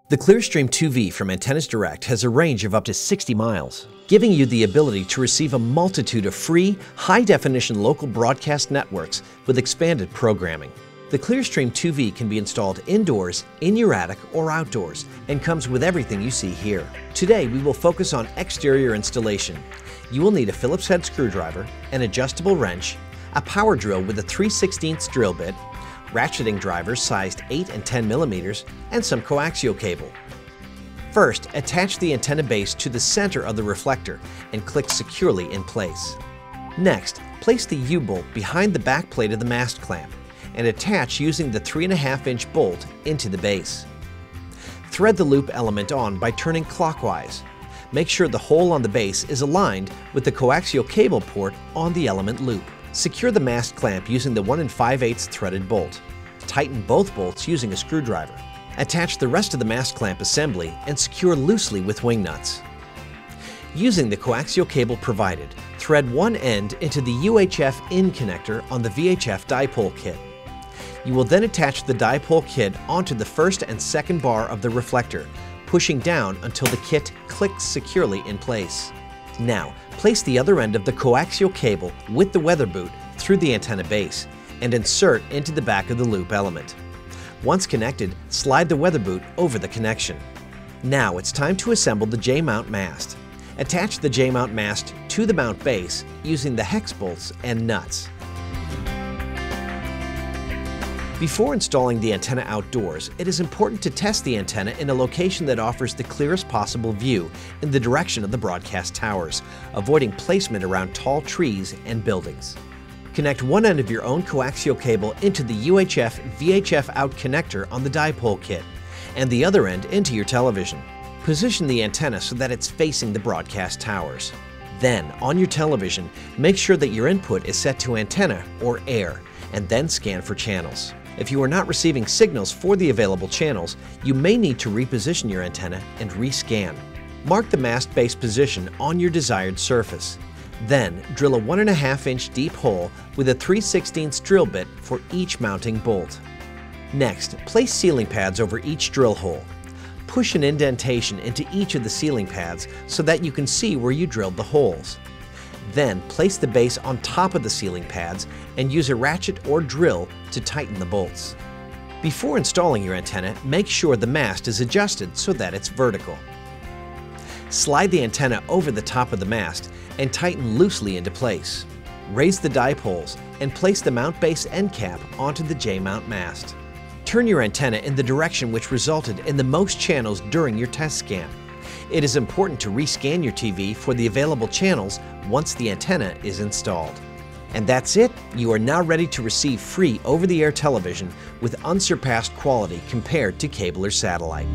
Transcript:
The ClearStream 2V from Antennas Direct has a range of up to 60 miles, giving you the ability to receive a multitude of free, high-definition local broadcast networks with expanded programming. The ClearStream 2V can be installed indoors, in your attic, or outdoors, and comes with everything you see here. Today, we will focus on exterior installation. You will need a Phillips head screwdriver, an adjustable wrench, a power drill with a 3/16 drill bit, ratcheting drivers sized 8 and 10 millimeters, and some coaxial cable. First, attach the antenna base to the center of the reflector and click securely in place. Next, place the U-bolt behind the back plate of the mast clamp and attach using the 3.5-inch bolt into the base. Thread the loop element on by turning clockwise. Make sure the hole on the base is aligned with the coaxial cable port on the element loop. Secure the mast clamp using the 1 5/8 threaded bolt. Tighten both bolts using a screwdriver. Attach the rest of the mast clamp assembly and secure loosely with wing nuts. Using the coaxial cable provided, thread one end into the UHF in connector on the VHF dipole kit. You will then attach the dipole kit onto the first and second bar of the reflector, pushing down until the kit clicks securely in place. Now, place the other end of the coaxial cable with the weather boot through the antenna base and insert into the back of the loop element. Once connected, slide the weather boot over the connection. Now it's time to assemble the J-mount mast. Attach the J-mount mast to the mount base using the hex bolts and nuts. Before installing the antenna outdoors, it is important to test the antenna in a location that offers the clearest possible view in the direction of the broadcast towers, avoiding placement around tall trees and buildings. Connect one end of your own coaxial cable into the UHF VHF out connector on the dipole kit, and the other end into your television. Position the antenna so that it's facing the broadcast towers. Then, on your television, make sure that your input is set to antenna or air, and then scan for channels. If you are not receiving signals for the available channels, you may need to reposition your antenna and rescan. Mark the mast base position on your desired surface. Then, drill a 1.5-inch deep hole with a 3/16 drill bit for each mounting bolt. Next, place ceiling pads over each drill hole. Push an indentation into each of the ceiling pads so that you can see where you drilled the holes. Then, place the base on top of the ceiling pads and use a ratchet or drill to tighten the bolts. Before installing your antenna, make sure the mast is adjusted so that it's vertical. Slide the antenna over the top of the mast and tighten loosely into place. Raise the dipoles and place the mount base end cap onto the J-mount mast. Turn your antenna in the direction which resulted in the most channels during your test scan. It is important to rescan your TV for the available channels once the antenna is installed. And that's it! You are now ready to receive free over-the-air television with unsurpassed quality compared to cable or satellite.